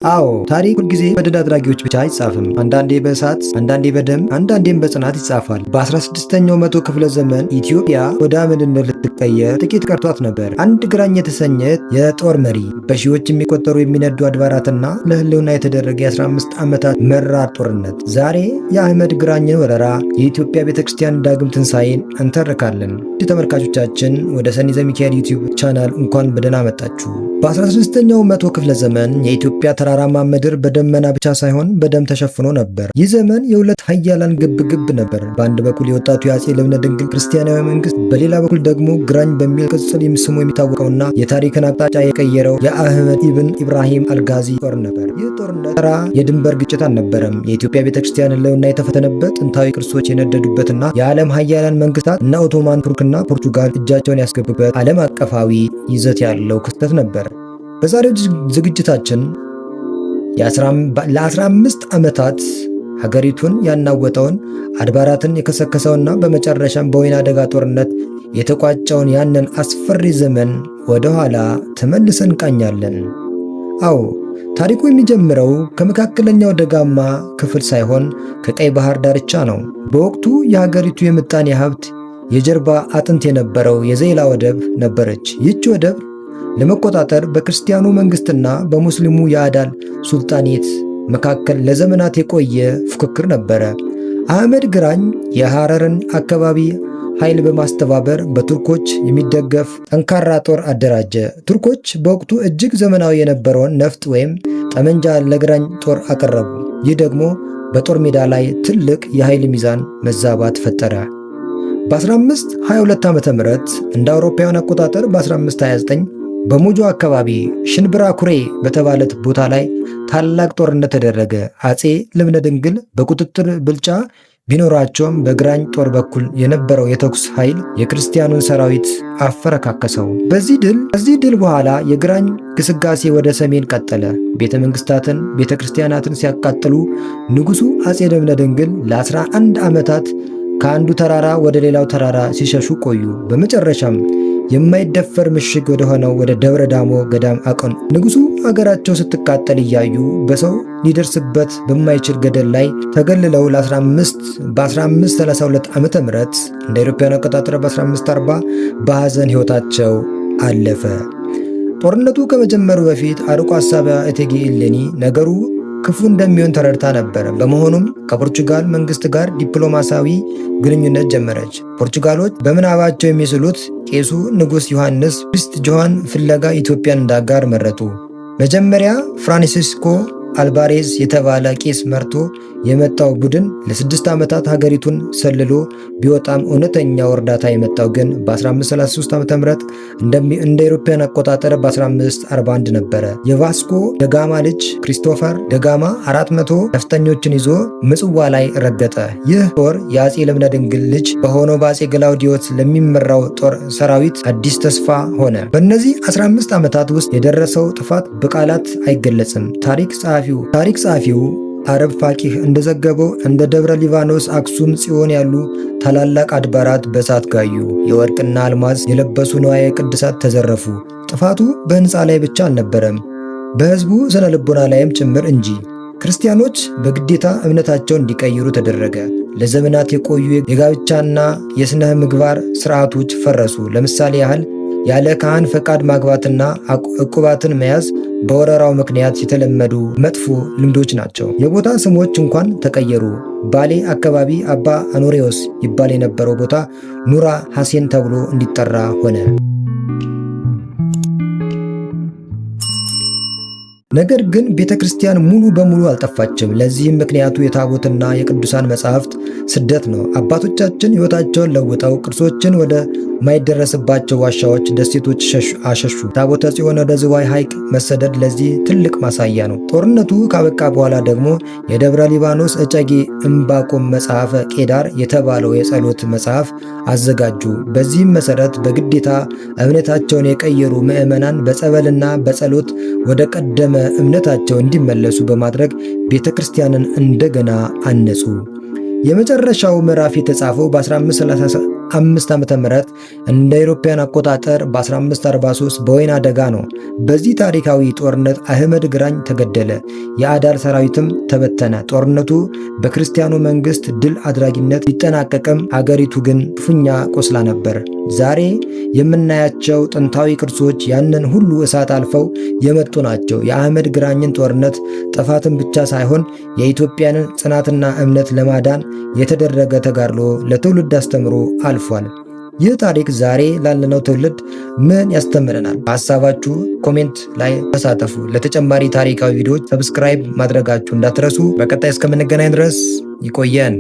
አዎ ታሪክ ሁልጊዜ በድል አድራጊዎች ብቻ አይጻፍም። አንዳንዴ በእሳት፣ አንዳንዴ በደም፣ አንዳንዴም በጽናት ይጻፋል። በ16ኛው መቶ ክፍለ ዘመን ኢትዮጵያ ወደ አመድነት ልትቀየር ጥቂት ቀርቷት ነበር። አንድ ግራኝ የተሰኘ የጦር መሪ፣ በሺዎች የሚቆጠሩ የሚነዱ አድባራትና ለህልውና የተደረገ የ15 ዓመታት መራር ጦርነት። ዛሬ የአህመድ ግራኝን ወረራ፣ የኢትዮጵያ ቤተክርስቲያን ዳግም ትንሣኤን እንተርካለን። ተመልካቾቻችን ወደ ሰኒ ዘሚካኤል ዩቲዩብ ቻናል እንኳን በደህና መጣችሁ። በ16ኛው መቶ ክፍለ ዘመን የኢትዮጵያ ተራራማ ምድር በደመና ብቻ ሳይሆን በደም ተሸፍኖ ነበር። ይህ ዘመን የሁለት ኃያላን ግብ ነበር። በአንድ በኩል የወጣቱ የአፄ ልብነ ድንግል ክርስቲያናዊ መንግስት፣ በሌላ በኩል ደግሞ ግራኝ በሚል ቅጽል ስሙ የሚታወቀውና የታሪክን አቅጣጫ የቀየረው የአህመድ ኢብን ኢብራሂም አልጋዚ ጦር ነበር። ይህ ጦርነት ተራ የድንበር ግጭት አልነበረም። የኢትዮጵያ ቤተክርስቲያን ህልውና የተፈተነበት፣ ጥንታዊ ቅርሶች የነደዱበትና የዓለም ኃያላን መንግስታት እነ ኦቶማን ቱርክና ፖርቱጋል እጃቸውን ያስገቡበት ዓለም አቀፋዊ ይዘት ያለው ክስተት ነበር። በዛሬው ዝግጅታችን ለ15 ዓመታት ሀገሪቱን ያናወጠውን፣ አድባራትን የከሰከሰውና በመጨረሻም በወይና ደጋ ጦርነት የተቋጨውን ያንን አስፈሪ ዘመን ወደ ኋላ ተመልሰን እንቃኛለን። አዎ ታሪኩ የሚጀምረው ከመካከለኛው ደጋማ ክፍል ሳይሆን ከቀይ ባህር ዳርቻ ነው። በወቅቱ የሀገሪቱ የምጣኔ ሀብት የጀርባ አጥንት የነበረው የዘይላ ወደብ ነበረች። ይህች ወደብ ለመቆጣጠር በክርስቲያኑ መንግስትና በሙስሊሙ የአዳል ሱልጣኔት መካከል ለዘመናት የቆየ ፉክክር ነበረ። አህመድ ግራኝ የሐረርን አካባቢ ኃይል በማስተባበር በቱርኮች የሚደገፍ ጠንካራ ጦር አደራጀ። ቱርኮች በወቅቱ እጅግ ዘመናዊ የነበረውን ነፍጥ ወይም ጠመንጃ ለግራኝ ጦር አቀረቡ። ይህ ደግሞ በጦር ሜዳ ላይ ትልቅ የኃይል ሚዛን መዛባት ፈጠረ። በ1522 ዓ.ም እንደ አውሮፓውያን አቆጣጠር በ1529 በሙጆ አካባቢ ሽንብራ ኩሬ በተባለት ቦታ ላይ ታላቅ ጦርነት ተደረገ። አፄ ልብነ ድንግል በቁጥጥር ብልጫ ቢኖራቸውም በግራኝ ጦር በኩል የነበረው የተኩስ ኃይል የክርስቲያኑን ሰራዊት አፈረካከሰው። ከዚህ ድል በኋላ የግራኝ ግስጋሴ ወደ ሰሜን ቀጠለ። ቤተ መንግስታትን፣ ቤተ ክርስቲያናትን ሲያቃጥሉ ንጉሡ አፄ ልብነ ድንግል ለ11 ዓመታት ከአንዱ ተራራ ወደ ሌላው ተራራ ሲሸሹ ቆዩ። በመጨረሻም የማይደፈር ምሽግ ወደ ሆነው ወደ ደብረ ዳሞ ገዳም አቀኑ። ንጉሡ አገራቸው ስትቃጠል እያዩ በሰው ሊደርስበት በማይችል ገደል ላይ ተገልለው በ1532 ዓ.ም እንደ አውሮፓውያን አቆጣጠር በ1540 በሐዘን ሕይወታቸው አለፈ። ጦርነቱ ከመጀመሩ በፊት አርቆ አሳቢዋ እቴጌ እሌኒ ነገሩ ክፉ እንደሚሆን ተረድታ ነበር። በመሆኑም ከፖርቹጋል መንግስት ጋር ዲፕሎማሲያዊ ግንኙነት ጀመረች። ፖርቹጋሎች በምናባቸው የሚስሉት ቄሱ ንጉሥ ዮሐንስ ፕሪስት ጆሃን ፍለጋ ኢትዮጵያን እንዳጋር መረጡ። መጀመሪያ ፍራንሲስኮ አልባሬዝ የተባለ ቄስ መርቶ የመጣው ቡድን ለ6 ዓመታት ሀገሪቱን ሰልሎ ቢወጣም እውነተኛው እርዳታ የመጣው ግን በ1533 ዓ.ም እንደ አውሮፓውያን አቆጣጠር በ1541 ነበረ። የቫስኮ ደጋማ ልጅ ክሪስቶፈር ደጋማ 400 ነፍጠኞችን ይዞ ምጽዋ ላይ ረገጠ። ይህ ጦር የአፄ ልብነ ድንግል ልጅ በሆነው በአፄ ገላውዲዮስ ለሚመራው ጦር ሰራዊት አዲስ ተስፋ ሆነ። በእነዚህ 15 ዓመታት ውስጥ የደረሰው ጥፋት በቃላት አይገለጽም። ታሪክ ጸሐፊው አረብ ፋቂህ እንደዘገበው እንደ ደብረ ሊባኖስ፣ አክሱም ጽዮን ያሉ ታላላቅ አድባራት በእሳት ጋዩ። የወርቅና አልማዝ የለበሱ ንዋየ ቅድሳት ተዘረፉ። ጥፋቱ በሕንፃ ላይ ብቻ አልነበረም፣ በሕዝቡ ስነ ልቦና ላይም ጭምር እንጂ። ክርስቲያኖች በግዴታ እምነታቸውን እንዲቀይሩ ተደረገ። ለዘመናት የቆዩ የጋብቻና የሥነ ምግባር ሥርዓቶች ፈረሱ። ለምሳሌ ያህል ያለ ካህን ፈቃድ ማግባትና ዕቁባትን መያዝ በወረራው ምክንያት የተለመዱ መጥፎ ልምዶች ናቸው። የቦታ ስሞች እንኳን ተቀየሩ። ባሌ አካባቢ አባ አኖሬዎስ ይባል የነበረው ቦታ ኑራ ሐሴን ተብሎ እንዲጠራ ሆነ። ነገር ግን ቤተ ክርስቲያን ሙሉ በሙሉ አልጠፋችም። ለዚህም ምክንያቱ የታቦትና የቅዱሳን መጻሕፍት ስደት ነው። አባቶቻችን ሕይወታቸውን ለውጠው ቅርሶችን ወደ ማይደረስባቸው ዋሻዎች፣ ደሴቶች አሸሹ። ታቦተ ጽዮን ወደ ዝዋይ ሐይቅ መሰደድ ለዚህ ትልቅ ማሳያ ነው። ጦርነቱ ካበቃ በኋላ ደግሞ የደብረ ሊባኖስ እጨጌ ዕንባቆም መጽሐፈ ቄዳር የተባለው የጸሎት መጽሐፍ አዘጋጁ። በዚህም መሰረት በግዴታ እምነታቸውን የቀየሩ ምዕመናን በጸበልና በጸሎት ወደ ቀደመ እምነታቸው እንዲመለሱ በማድረግ ቤተ ክርስቲያንን እንደገና አነጹ። የመጨረሻው ምዕራፍ የተጻፈው ዓመተ ምህረት እንደ አውሮፓውያን አቆጣጠር በ1543 በወይና ደጋ ነው። በዚህ ታሪካዊ ጦርነት አህመድ ግራኝ ተገደለ። የአዳል ሰራዊትም ተበተነ። ጦርነቱ በክርስቲያኑ መንግስት ድል አድራጊነት ቢጠናቀቅም አገሪቱ ግን ክፉኛ ቆስላ ነበር። ዛሬ የምናያቸው ጥንታዊ ቅርሶች ያንን ሁሉ እሳት አልፈው የመጡ ናቸው። የአህመድ ግራኝን ጦርነት ጥፋትን ብቻ ሳይሆን የኢትዮጵያንን ጽናትና እምነት ለማዳን የተደረገ ተጋድሎ ለትውልድ አስተምሮ አልፏል። ይህ ታሪክ ዛሬ ላለነው ትውልድ ምን ያስተምረናል? ሀሳባችሁ ኮሜንት ላይ ተሳተፉ። ለተጨማሪ ታሪካዊ ቪዲዮዎች ሰብስክራይብ ማድረጋችሁ እንዳትረሱ። በቀጣይ እስከምንገናኝ ድረስ ይቆየን።